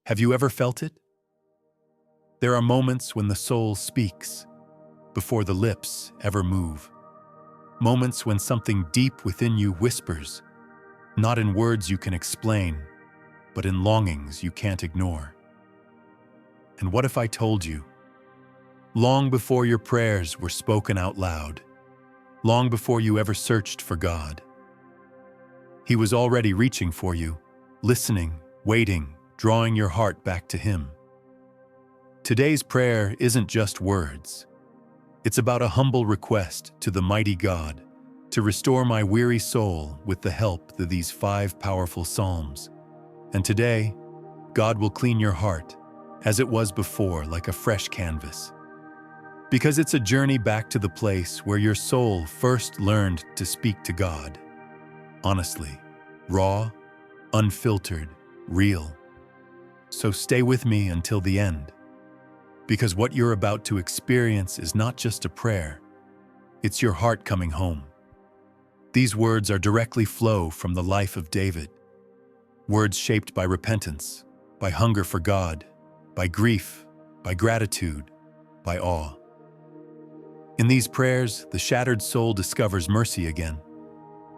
Have you ever felt it? There are moments when the soul speaks, before the lips ever move. Moments when something deep within you whispers, not in words you can explain, but in longings you can't ignore. And what if I told you, long before your prayers were spoken out loud, long before you ever searched for God, He was already reaching for you, listening, waiting, drawing your heart back to Him. Today's prayer isn't just words. It's about a humble request to the mighty God to restore my weary soul with the help of these 5 powerful psalms. And today, God will clean your heart as it was before, like a fresh canvas. Because it's a journey back to the place where your soul first learned to speak to God. Honestly, raw, unfiltered, real. So stay with me until the end. Because what you're about to experience is not just a prayer, it's your heart coming home. These words are directly flow from the life of David. Words shaped by repentance, by hunger for God, by grief, by gratitude, by awe. In these prayers, the shattered soul discovers mercy again.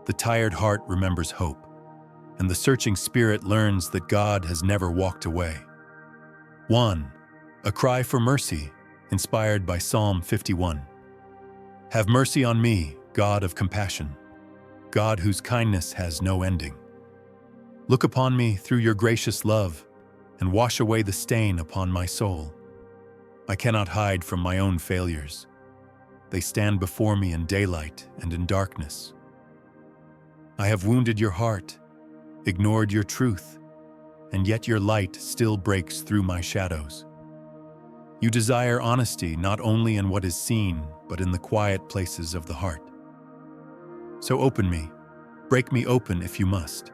The tired heart remembers hope, and the searching spirit learns that God has never walked away. 1. A cry for mercy, inspired by Psalm 51. Have mercy on me, God of compassion, God whose kindness has no ending. Look upon me through your gracious love, and wash away the stain upon my soul. I cannot hide from my own failures. They stand before me in daylight and in darkness. I have wounded your heart, ignored your truth, and yet your light still breaks through my shadows. You desire honesty not only in what is seen, but in the quiet places of the heart. So open me, break me open if you must.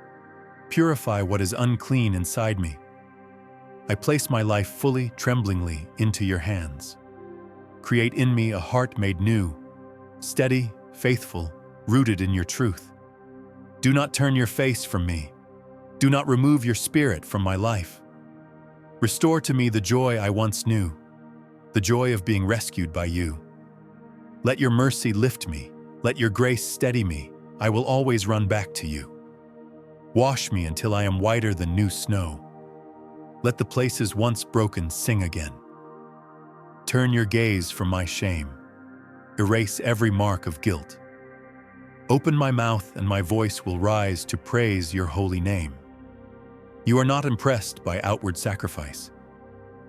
Purify what is unclean inside me. I place my life fully, tremblingly, into your hands. Create in me a heart made new, steady, faithful, rooted in your truth. Do not turn your face from me. Do not remove your spirit from my life. Restore to me the joy I once knew, the joy of being rescued by you. Let your mercy lift me. Let your grace steady me. I will always run back to you. Wash me until I am whiter than new snow. Let the places once broken sing again. Turn your gaze from my shame. Erase every mark of guilt. Open my mouth and my voice will rise to praise your holy name. You are not impressed by outward sacrifice.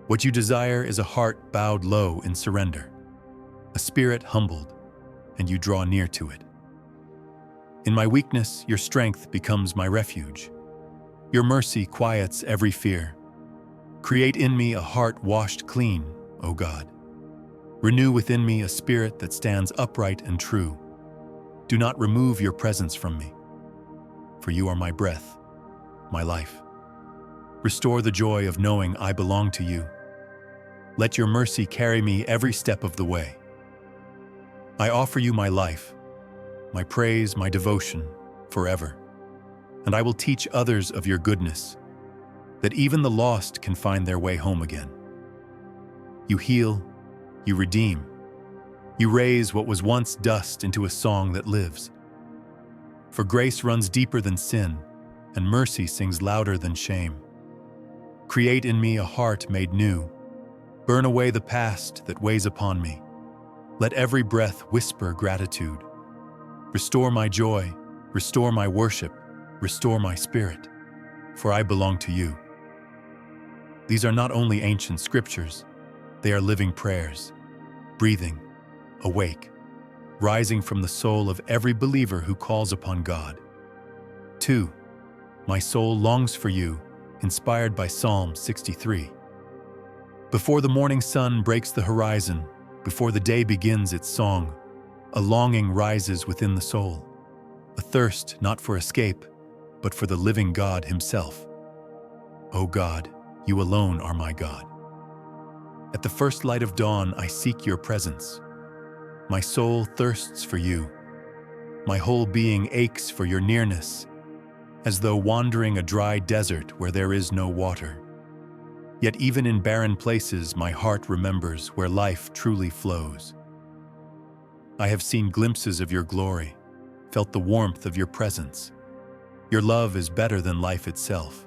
What you desire is a heart bowed low in surrender, a spirit humbled, and you draw near to it. In my weakness, your strength becomes my refuge. Your mercy quiets every fear. Create in me a heart washed clean, O God. Renew within me a spirit that stands upright and true. Do not remove your presence from me, for you are my breath, my life. Restore the joy of knowing I belong to you. Let your mercy carry me every step of the way. I offer you my life, my praise, my devotion, forever. And I will teach others of your goodness, that even the lost can find their way home again. You heal, you redeem, you raise what was once dust into a song that lives. For grace runs deeper than sin, and mercy sings louder than shame. Create in me a heart made new. Burn away the past that weighs upon me. Let every breath whisper gratitude. Restore my joy, restore my worship, restore my spirit, for I belong to you. These are not only ancient scriptures, they are living prayers, breathing, awake, rising from the soul of every believer who calls upon God. 2. My soul longs for you, inspired by Psalm 63. Before the morning sun breaks the horizon, before the day begins its song, a longing rises within the soul, a thirst not for escape, but for the living God himself. O God, you alone are my God. At the first light of dawn, I seek your presence. My soul thirsts for you. My whole being aches for your nearness, as though wandering a dry desert where there is no water. Yet even in barren places, my heart remembers where life truly flows. I have seen glimpses of your glory, felt the warmth of your presence. Your love is better than life itself,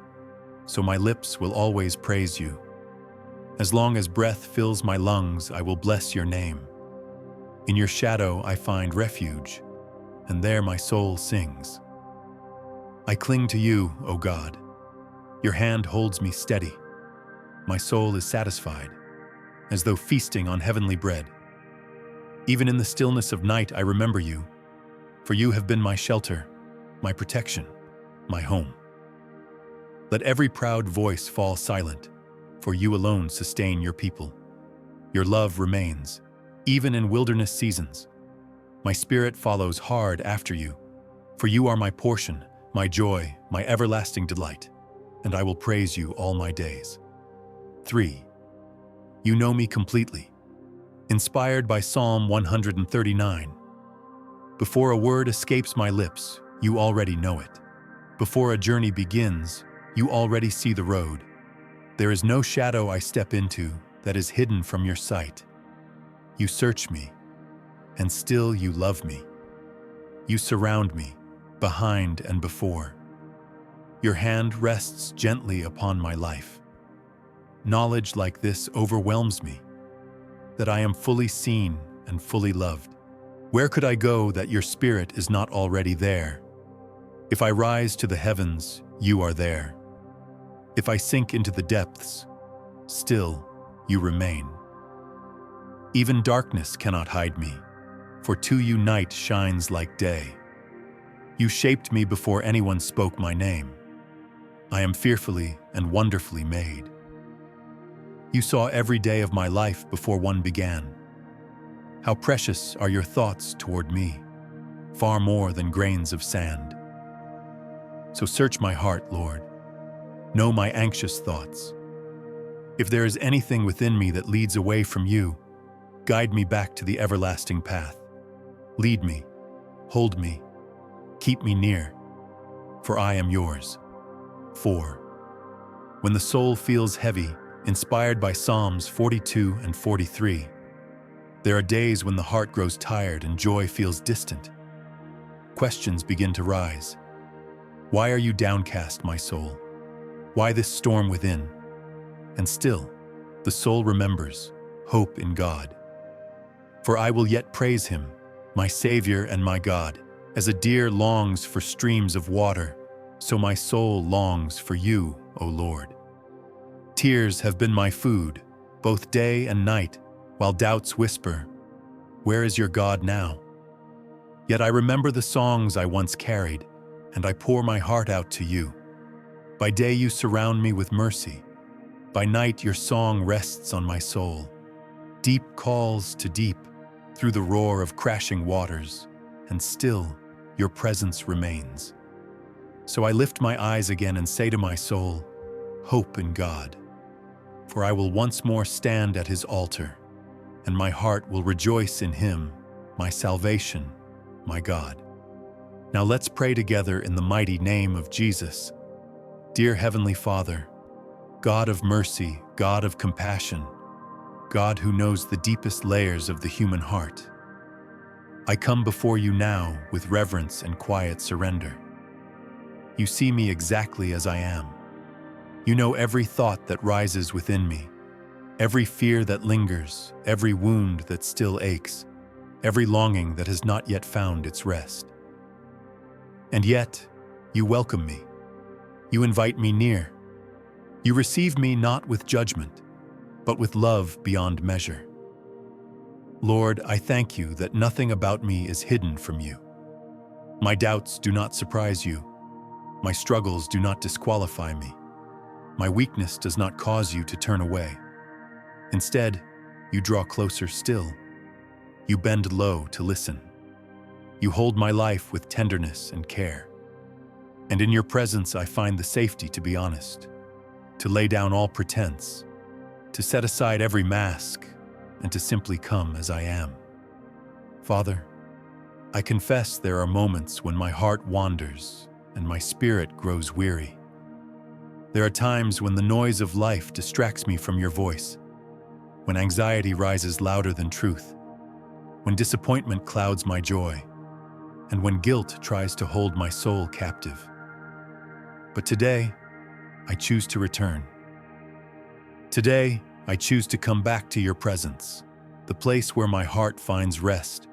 so my lips will always praise you. As long as breath fills my lungs, I will bless your name. In your shadow I find refuge, and there my soul sings. I cling to you, O God. Your hand holds me steady. My soul is satisfied, as though feasting on heavenly bread. Even in the stillness of night I remember you, for you have been my shelter, my protection, my home. Let every proud voice fall silent, for you alone sustain your people. Your love remains, even in wilderness seasons. My spirit follows hard after you, for you are my portion, my joy, my everlasting delight, and I will praise you all my days. 3. You know me completely. Inspired by Psalm 139. Before a word escapes my lips, you already know it. Before a journey begins, you already see the road. There is no shadow I step into that is hidden from your sight. You search me, and still you love me. You surround me, behind and before. Your hand rests gently upon my life. Knowledge like this overwhelms me, that I am fully seen and fully loved. Where could I go that your spirit is not already there? If I rise to the heavens, you are there. If I sink into the depths, still you remain. Even darkness cannot hide me, for to you night shines like day. You shaped me before anyone spoke my name. I am fearfully and wonderfully made. You saw every day of my life before one began. How precious are your thoughts toward me, far more than grains of sand. So search my heart, Lord. Know my anxious thoughts. If there is anything within me that leads away from you, guide me back to the everlasting path. Lead me, hold me, keep me near, for I am yours. 4. When the soul feels heavy, inspired by Psalms 42 and 43, there are days when the heart grows tired and joy feels distant. Questions begin to rise. Why are you downcast, my soul? Why this storm within? And still, the soul remembers hope in God. For I will yet praise him, my Savior and my God, as a deer longs for streams of water, so my soul longs for you, O Lord. Tears have been my food, both day and night, while doubts whisper, "Where is your God now?" Yet I remember the songs I once carried, and I pour my heart out to you. By day you surround me with mercy. By night your song rests on my soul. Deep calls to deep, through the roar of crashing waters, and still your presence remains. So I lift my eyes again and say to my soul, hope in God. For I will once more stand at his altar, and my heart will rejoice in him, my salvation, my God. Now let's pray together in the mighty name of Jesus. Dear Heavenly Father, God of mercy, God of compassion, God who knows the deepest layers of the human heart, I come before you now with reverence and quiet surrender. You see me exactly as I am. You know every thought that rises within me, every fear that lingers, every wound that still aches, every longing that has not yet found its rest. And yet, you welcome me. You invite me near. You receive me not with judgment, but with love beyond measure. Lord, I thank you that nothing about me is hidden from you. My doubts do not surprise you. My struggles do not disqualify me. My weakness does not cause you to turn away. Instead, you draw closer still. You bend low to listen. You hold my life with tenderness and care. And in your presence I find the safety to be honest, to lay down all pretense, to set aside every mask, and to simply come as I am. Father, I confess there are moments when my heart wanders and my spirit grows weary. There are times when the noise of life distracts me from your voice, when anxiety rises louder than truth, when disappointment clouds my joy, and when guilt tries to hold my soul captive. But today, I choose to return. Today, I choose to come back to your presence, the place where my heart finds rest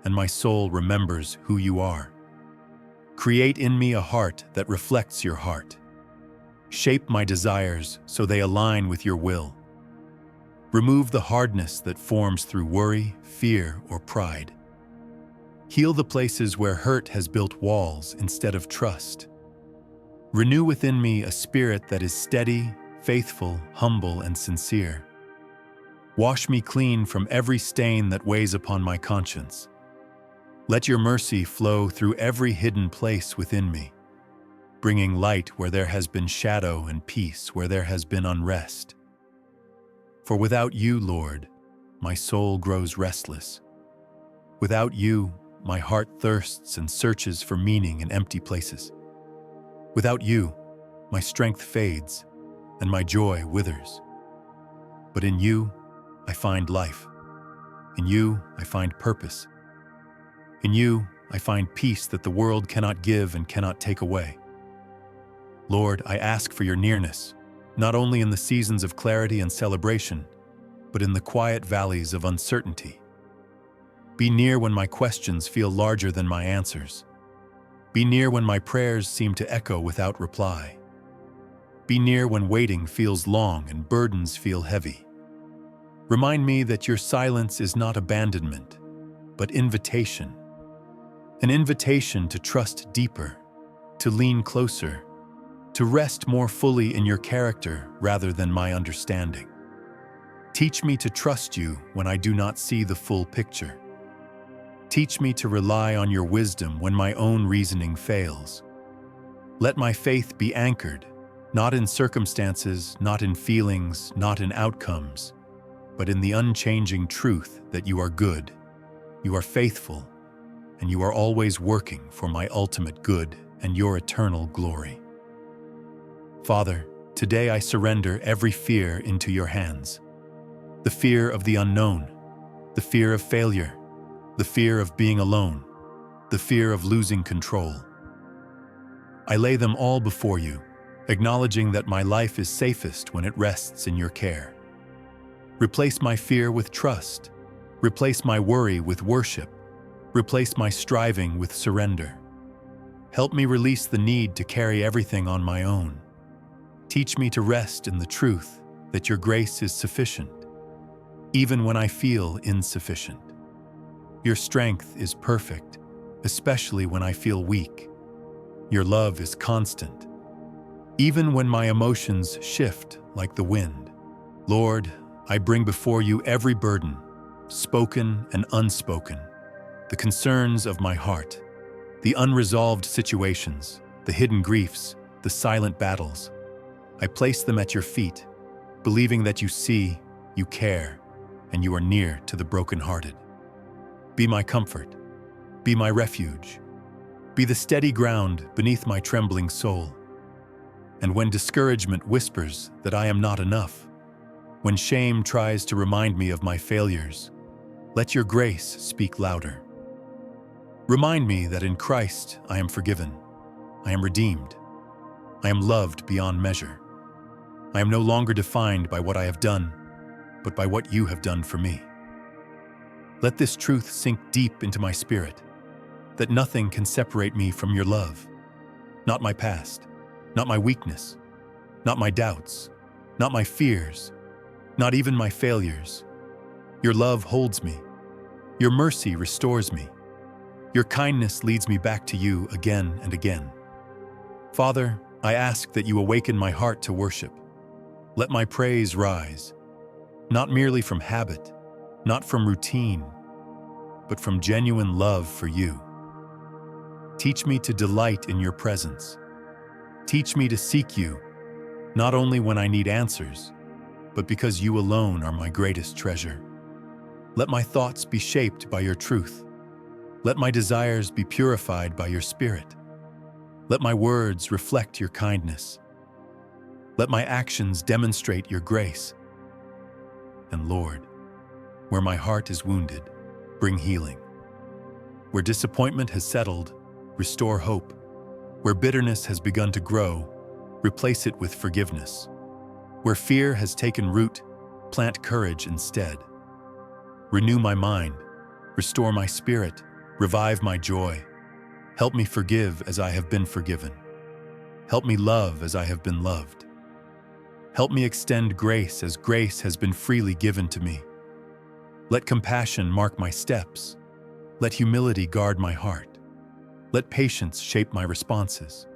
and my soul remembers who you are. Create in me a heart that reflects your heart. Shape my desires so they align with your will. Remove the hardness that forms through worry, fear, or pride. Heal the places where hurt has built walls instead of trust. Renew within me a spirit that is steady, faithful, humble, and sincere. Wash me clean from every stain that weighs upon my conscience. Let your mercy flow through every hidden place within me, bringing light where there has been shadow and peace where there has been unrest. For without you, Lord, my soul grows restless. Without you, my heart thirsts and searches for meaning in empty places. Without you, my strength fades and my joy withers. But in you, I find life. In you, I find purpose. In you, I find peace that the world cannot give and cannot take away. Lord, I ask for your nearness, not only in the seasons of clarity and celebration, but in the quiet valleys of uncertainty. Be near when my questions feel larger than my answers. Be near when my prayers seem to echo without reply. Be near when waiting feels long and burdens feel heavy. Remind me that your silence is not abandonment, but invitation. An invitation to trust deeper, to lean closer, to rest more fully in your character rather than my understanding. Teach me to trust you when I do not see the full picture. Teach me to rely on your wisdom when my own reasoning fails. Let my faith be anchored, not in circumstances, not in feelings, not in outcomes, but in the unchanging truth that you are good, you are faithful, and you are always working for my ultimate good and your eternal glory. Father, today I surrender every fear into your hands. The fear of the unknown, the fear of failure, the fear of being alone, the fear of losing control. I lay them all before you, acknowledging that my life is safest when it rests in your care. Replace my fear with trust. Replace my worry with worship. Replace my striving with surrender. Help me release the need to carry everything on my own. Teach me to rest in the truth that your grace is sufficient, even when I feel insufficient. Your strength is perfect, especially when I feel weak. Your love is constant, even when my emotions shift like the wind. Lord, I bring before you every burden, spoken and unspoken, the concerns of my heart, the unresolved situations, the hidden griefs, the silent battles. I place them at your feet, believing that you see, you care, and you are near to the brokenhearted. Be my comfort, be my refuge, be the steady ground beneath my trembling soul. And when discouragement whispers that I am not enough, when shame tries to remind me of my failures, let your grace speak louder. Remind me that in Christ I am forgiven, I am redeemed, I am loved beyond measure. I am no longer defined by what I have done, but by what you have done for me. Let this truth sink deep into my spirit, that nothing can separate me from your love. Not my past, not my weakness, not my doubts, not my fears, not even my failures. Your love holds me. Your mercy restores me. Your kindness leads me back to you again and again. Father, I ask that you awaken my heart to worship. Let my praise rise, not merely from habit, not from routine, but from genuine love for you. Teach me to delight in your presence. Teach me to seek you, not only when I need answers, but because you alone are my greatest treasure. Let my thoughts be shaped by your truth. Let my desires be purified by your spirit. Let my words reflect your kindness. Let my actions demonstrate your grace. And Lord, where my heart is wounded, bring healing. Where disappointment has settled, restore hope. Where bitterness has begun to grow, replace it with forgiveness. Where fear has taken root, plant courage instead. Renew my mind, restore my spirit, revive my joy. Help me forgive as I have been forgiven. Help me love as I have been loved. Help me extend grace as grace has been freely given to me. Let compassion mark my steps. Let humility guard my heart. Let patience shape my responses.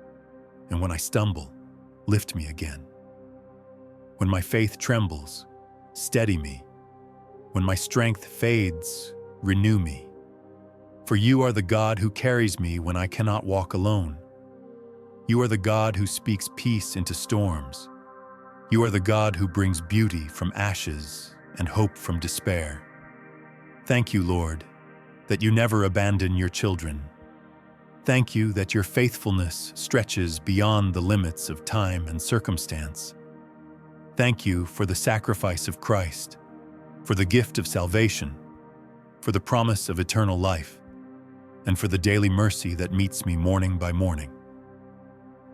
And when I stumble, lift me again. When my faith trembles, steady me. When my strength fades, renew me. For you are the God who carries me when I cannot walk alone. You are the God who speaks peace into storms. You are the God who brings beauty from ashes and hope from despair. Thank you, Lord, that you never abandon your children. Thank you that your faithfulness stretches beyond the limits of time and circumstance. Thank you for the sacrifice of Christ, for the gift of salvation, for the promise of eternal life, and for the daily mercy that meets me morning by morning.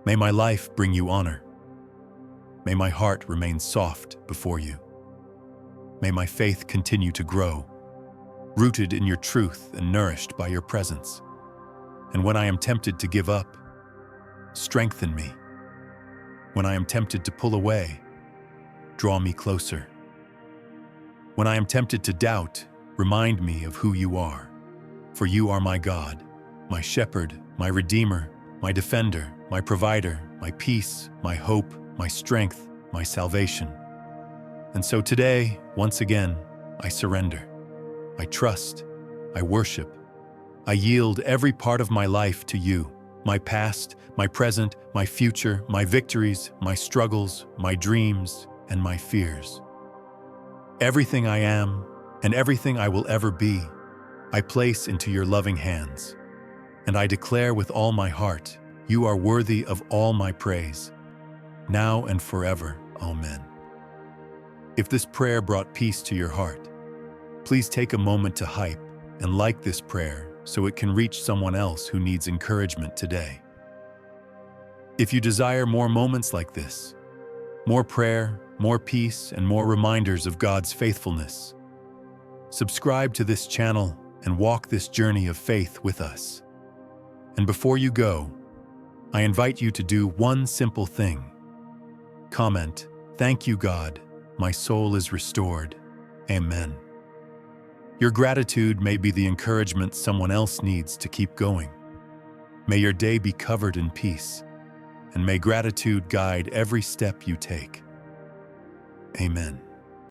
May my life bring you honor. May my heart remain soft before you. May my faith continue to grow, rooted in your truth and nourished by your presence. And when I am tempted to give up, strengthen me. When I am tempted to pull away, draw me closer. When I am tempted to doubt, remind me of who you are. For you are my God, my shepherd, my redeemer, my defender, my provider, my peace, my hope, my strength, my salvation. And so today, once again, I surrender. I trust. I worship. I yield every part of my life to you, my past, my present, my future, my victories, my struggles, my dreams, and my fears. Everything I am and everything I will ever be, I place into your loving hands. And I declare with all my heart, you are worthy of all my praise, now and forever. Amen. If this prayer brought peace to your heart, please take a moment to hype and like this prayer so it can reach someone else who needs encouragement today. If you desire more moments like this, more prayer, more peace, and more reminders of God's faithfulness, subscribe to this channel and walk this journey of faith with us. And before you go, I invite you to do one simple thing. Comment, "Thank you, God, my soul is restored. Amen." Your gratitude may be the encouragement someone else needs to keep going. May your day be covered in peace, and may gratitude guide every step you take. Amen.